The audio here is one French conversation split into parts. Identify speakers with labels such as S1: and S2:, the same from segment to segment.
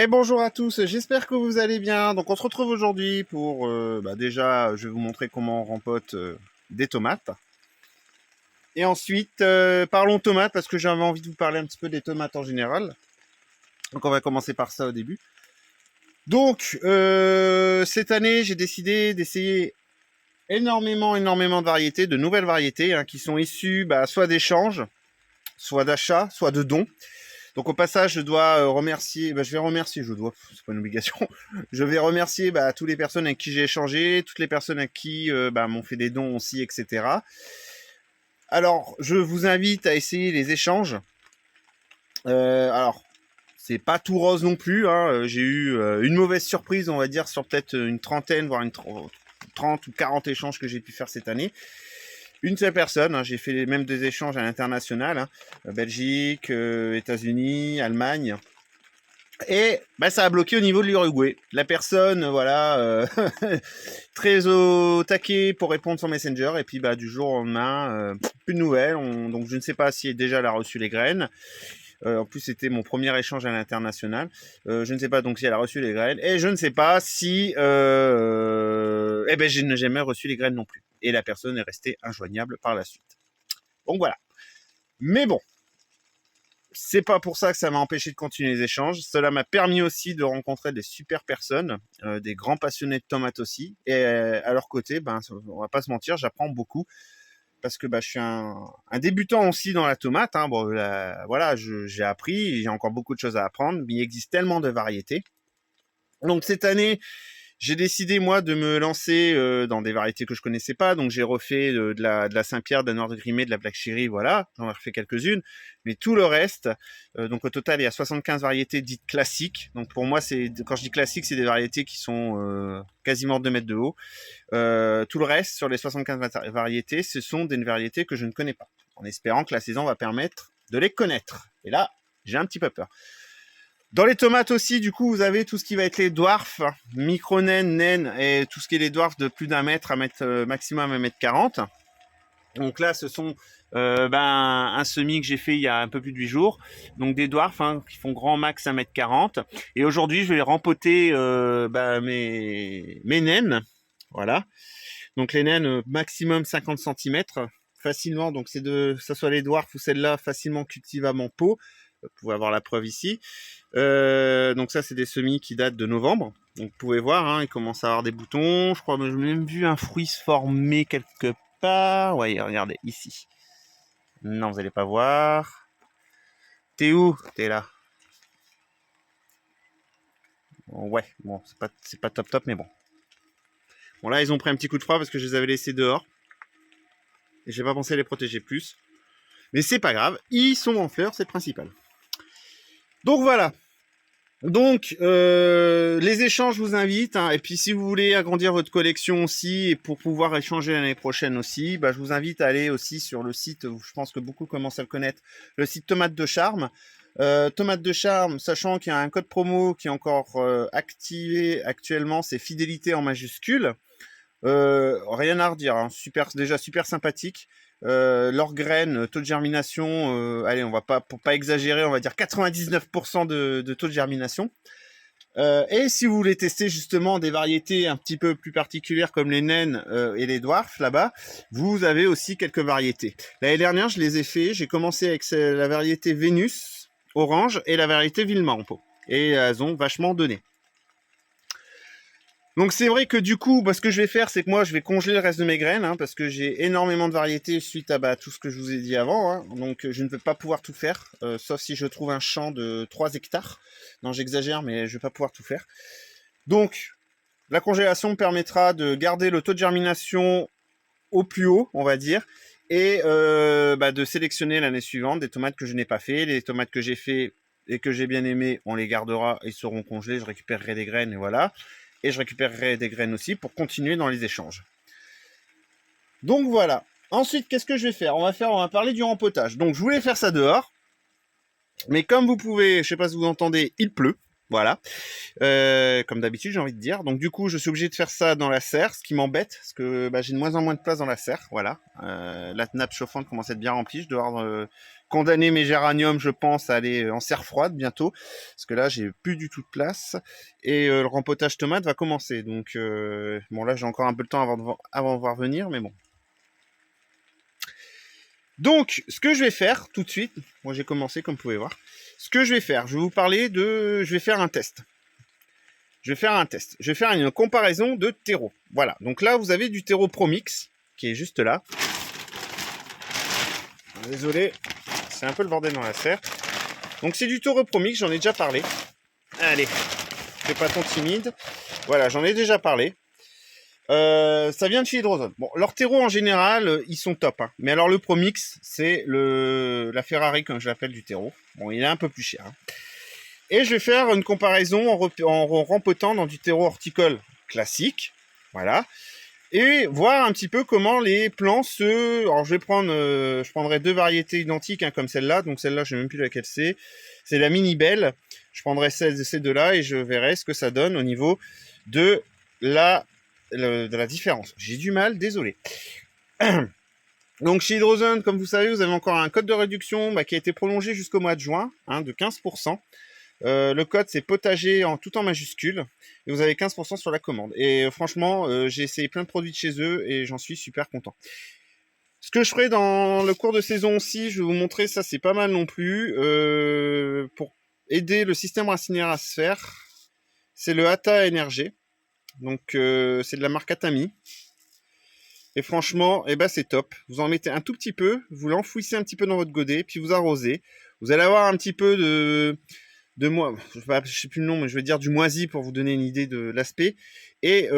S1: Et bonjour à tous, j'espère que vous allez bien. Donc on se retrouve aujourd'hui pour, déjà, je vais vous montrer comment on rempote des tomates. Et ensuite, parlons tomates parce que j'avais envie de vous parler un petit peu des tomates en général. Donc on va commencer par ça au début. Donc cette année, j'ai décidé d'essayer énormément de variétés, de nouvelles variétés qui sont issues soit d'échanges, soit d'achats, soit de dons. Donc au passage, je dois remercier, c'est pas une obligation, je vais remercier toutes les personnes avec qui j'ai échangé, toutes les personnes avec qui m'ont fait des dons aussi, etc. Alors, je vous invite à essayer les échanges. Alors, c'est pas tout rose non plus, j'ai eu une mauvaise surprise, on va dire, sur peut-être une trentaine, voire 30 ou 40 échanges que j'ai pu faire cette année. Une seule personne, j'ai fait même des échanges à l'international, Belgique, États-Unis, Allemagne. Et ça a bloqué au niveau de l'Uruguay. La personne, très au taquet pour répondre sur Messenger. Et puis du jour au lendemain, plus de nouvelles. Donc je ne sais pas si déjà elle a reçu les graines. En plus, c'était mon premier échange à l'international. Je ne sais pas donc si elle a reçu les graines. Et je ne sais pas si... je n'ai jamais reçu les graines non plus. Et la personne est restée injoignable par la suite. Donc voilà. Mais bon, c'est pas pour ça que ça m'a empêché de continuer les échanges. Cela m'a permis aussi de rencontrer des super personnes, des grands passionnés de tomates aussi. Et à leur côté, on va pas se mentir, j'apprends beaucoup parce que je suis un débutant aussi dans la tomate. J'ai appris, j'ai encore beaucoup de choses à apprendre, mais il existe tellement de variétés. Donc cette année, j'ai décidé, moi, de me lancer dans des variétés que je connaissais pas. Donc, j'ai refait de la Saint-Pierre, de la Noire de Grimée, de la Black Cherry, voilà. J'en ai refait quelques-unes. Mais tout le reste, donc au total, il y a 75 variétés dites classiques. Donc, pour moi, quand je dis classique, c'est des variétés qui sont quasiment 2 mètres de haut. Tout le reste, sur les 75 variétés, ce sont des variétés que je ne connais pas. En espérant que la saison va permettre de les connaître. Et là, j'ai un petit peu peur. Dans les tomates aussi, du coup, vous avez tout ce qui va être les dwarfs, micro-naines, naines, et tout ce qui est les dwarfs de plus d'un mètre à maximum 1,40 m. Donc là, ce sont un semis que j'ai fait il y a un peu plus de 8 jours. Donc des dwarfs qui font grand max 1,40 m. Et aujourd'hui, je vais rempoter mes naines. Voilà. Donc les naines, maximum 50 cm. Facilement, donc ça soit les dwarfs ou celles-là, facilement cultivables en pot. Vous pouvez avoir la preuve ici. Donc ça, c'est des semis qui datent de novembre. Donc vous pouvez voir, ils commencent à avoir des boutons. Je crois que j'ai même vu un fruit se former quelque part. Ouais, regardez, ici. Non, vous n'allez pas voir. T'es où? T'es là. Ouais, bon, c'est pas top, mais bon. Bon, là, ils ont pris un petit coup de froid parce que je les avais laissés dehors. Et j'ai pas pensé à les protéger plus. Mais c'est pas grave, ils sont en fleurs, c'est le principal. Donc voilà. Donc, les échanges, je vous invite. Et puis, si vous voulez agrandir votre collection aussi, et pour pouvoir échanger l'année prochaine aussi, je vous invite à aller aussi sur le site, je pense que beaucoup commencent à le connaître, le site Tomate de Charme. Tomate de Charme, sachant qu'il y a un code promo qui est encore activé actuellement, c'est fidélité en majuscule. Rien à redire, déjà super sympathique. Leurs graines, taux de germination, allez, on va pas, pour pas exagérer, on va dire 99% de taux de germination. Et si vous voulez tester justement des variétés un petit peu plus particulières comme les naines et les dwarfs là-bas, vous avez aussi quelques variétés. L'année dernière, je les ai fait. J'ai commencé avec la variété Vénus orange et la variété Vilma en pot. Et elles ont vachement donné. Donc c'est vrai que du coup, ce que je vais faire, c'est que moi, je vais congeler le reste de mes graines, parce que j'ai énormément de variétés suite à tout ce que je vous ai dit avant. Donc je ne vais pas pouvoir tout faire, sauf si je trouve un champ de 3 hectares. Non, j'exagère, mais je ne vais pas pouvoir tout faire. Donc, la congélation me permettra de garder le taux de germination au plus haut, on va dire, et de sélectionner l'année suivante des tomates que je n'ai pas fait. Les tomates que j'ai fait et que j'ai bien aimé, on les gardera, ils seront congelés, je récupérerai des graines et voilà. Et je récupérerai des graines aussi pour continuer dans les échanges. Donc voilà. Ensuite, qu'est-ce que je vais faire? On va parler du rempotage. Donc je voulais faire ça dehors. Mais comme vous pouvez, je sais pas si vous entendez, il pleut. Voilà. Comme d'habitude, j'ai envie de dire. Donc du coup, je suis obligé de faire ça dans la serre, ce qui m'embête, parce que j'ai de moins en moins de place dans la serre. Voilà. La nappe chauffante commence à être bien remplie. Je dois devoir condamner mes géraniums, je pense, à aller en serre froide bientôt, parce que là, j'ai plus du tout de place. Et le rempotage tomate va commencer. Donc bon, là, j'ai encore un peu de temps avant de voir venir, mais bon. Donc, ce que je vais faire tout de suite, moi j'ai commencé comme vous pouvez voir. Ce que je vais faire, je vais vous parler de, je vais faire un test. Je vais faire une comparaison de terreau. Voilà. Donc là, vous avez du terreau Promix qui est juste là. Désolé, c'est un peu le bordel dans la serre. Donc c'est du terreau Promix, j'en ai déjà parlé. Allez, fais pas ton timide. Voilà, j'en ai déjà parlé. Ça vient de chez Hydrozone. Bon, leurs terreaux en général, ils sont top. Hein. Mais alors le Promix, c'est la Ferrari, comme je l'appelle, du terreau. Bon, il est un peu plus cher. Hein. Et je vais faire une comparaison en rempotant dans du terreau horticole classique. Voilà. Et voir un petit peu comment les plants se... Alors je prendrai 2 variétés identiques hein, comme celle-là. Donc celle-là, je ne sais même plus laquelle c'est. C'est la Mini Belle. Je prendrai ces deux-là et je verrai ce que ça donne au niveau de la différence. J'ai du mal, désolé. Donc chez Hydrozone, comme vous savez, vous avez encore un code de réduction qui a été prolongé jusqu'au mois de juin, hein, de 15%. Le code c'est potager tout en majuscule et vous avez 15% sur la commande. Et franchement, j'ai essayé plein de produits de chez eux et j'en suis super content. Ce que je ferai dans le cours de saison aussi, je vais vous montrer, ça c'est pas mal non plus, pour aider le système racinaire à se faire, c'est le Hata Energy. Donc c'est de la marque Atami. Et franchement, c'est top. Vous en mettez un tout petit peu, vous l'enfouissez un petit peu dans votre godet, puis vous arrosez. Vous allez avoir un petit peu de moi, je sais plus le nom, mais je vais dire du moisi pour vous donner une idée de l'aspect. Et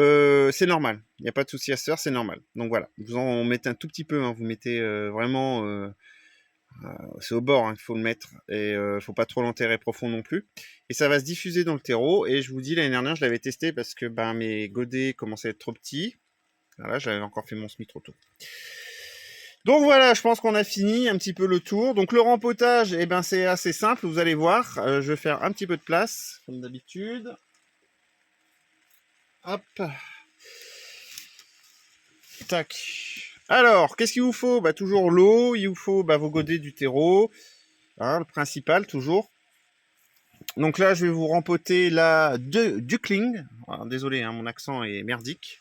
S1: c'est normal. Il n'y a pas de souci à se faire, c'est normal. Donc voilà, vous en mettez un tout petit peu. Hein, vous mettez vraiment... c'est au bord, il faut le mettre. Et faut pas trop l'enterrer profond non plus. Et ça va se diffuser dans le terreau. Et je vous dis, l'année dernière, je l'avais testé parce que mes godets commençaient à être trop petits. Alors là, j'avais encore fait mon semis trop tôt. Donc voilà, je pense qu'on a fini un petit peu le tour. Donc le rempotage, c'est assez simple, vous allez voir. Je vais faire un petit peu de place, comme d'habitude. Hop. Tac. Alors, qu'est-ce qu'il vous faut ? Toujours l'eau, il vous faut vos godets du terreau. Hein, le principal, toujours. Donc là, je vais vous rempoter la Duckling. Alors, désolé, hein, mon accent est merdique.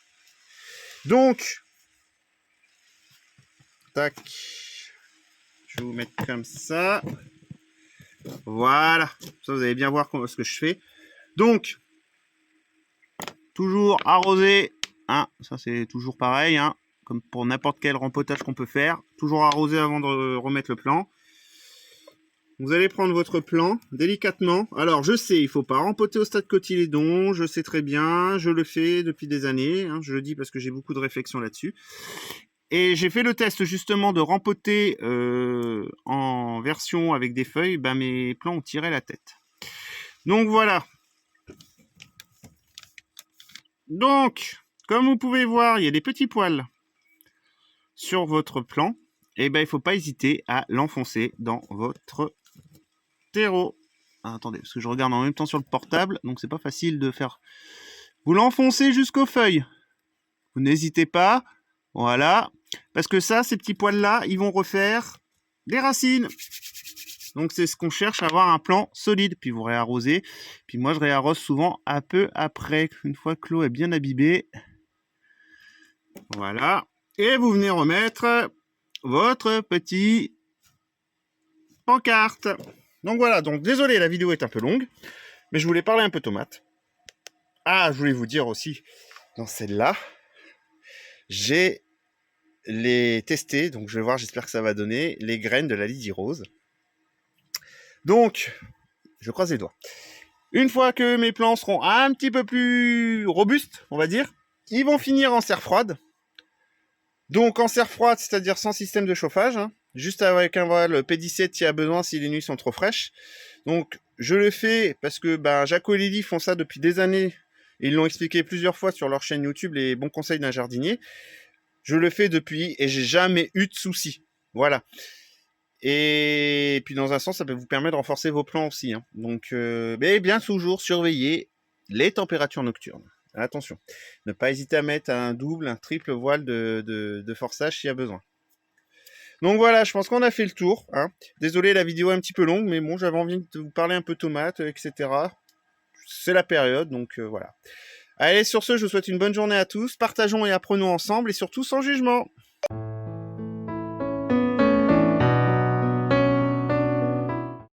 S1: Donc, tac. Je vais vous mettre comme ça. Voilà. Ça, vous allez bien voir ce que je fais. Donc, toujours arroser. Hein, ça, c'est toujours pareil. Hein, comme pour n'importe quel rempotage qu'on peut faire. Toujours arroser avant de remettre le plant. Vous allez prendre votre plant délicatement. Alors, je sais, il ne faut pas rempoter au stade cotylédon. Je sais très bien. Je le fais depuis des années. Hein, je le dis parce que j'ai beaucoup de réflexions là-dessus. Et j'ai fait le test justement de rempoter en version avec des feuilles. Mes plants ont tiré la tête. Donc voilà. Donc, comme vous pouvez voir, il y a des petits poils sur votre plant. Et il ne faut pas hésiter à l'enfoncer dans votre terreau. Ah, attendez, parce que je regarde en même temps sur le portable, donc c'est pas facile de faire. Vous l'enfoncez jusqu'aux feuilles. Vous n'hésitez pas. Voilà. Parce que ça, ces petits poils-là, ils vont refaire des racines. Donc c'est ce qu'on cherche, à avoir un plant solide. Puis vous réarrosez. Puis moi, je réarrose souvent un peu après, une fois que l'eau est bien imbibée. Voilà. Et vous venez remettre votre petit pancarte. Donc voilà, donc désolé, la vidéo est un peu longue, mais je voulais parler un peu tomate. Ah, je voulais vous dire aussi, dans celle-là, j'ai les testé, donc je vais voir, j'espère que ça va donner, les graines de la Lydie Rose. Donc, je croise les doigts. Une fois que mes plants seront un petit peu plus robustes, on va dire, ils vont finir en serre froide. Donc en serre froide, c'est-à-dire sans système de chauffage, hein, juste avec un voile P17 s'il y a besoin, si les nuits sont trop fraîches. Donc je le fais parce que Jaco et Lily font ça depuis des années. Ils l'ont expliqué plusieurs fois sur leur chaîne YouTube, les bons conseils d'un jardinier. Je le fais depuis et j'ai jamais eu de soucis. Voilà. Et puis dans un sens, ça peut vous permettre de renforcer vos plans aussi, hein. Donc, mais bien toujours surveiller les températures nocturnes. Attention, ne pas hésiter à mettre un double, un triple voile de forçage s'il y a besoin. Donc voilà, je pense qu'on a fait le tour, hein. Désolé, la vidéo est un petit peu longue, mais bon, j'avais envie de vous parler un peu tomates, etc. C'est la période, donc voilà. Allez, sur ce, je vous souhaite une bonne journée à tous. Partageons et apprenons ensemble, et surtout sans jugement.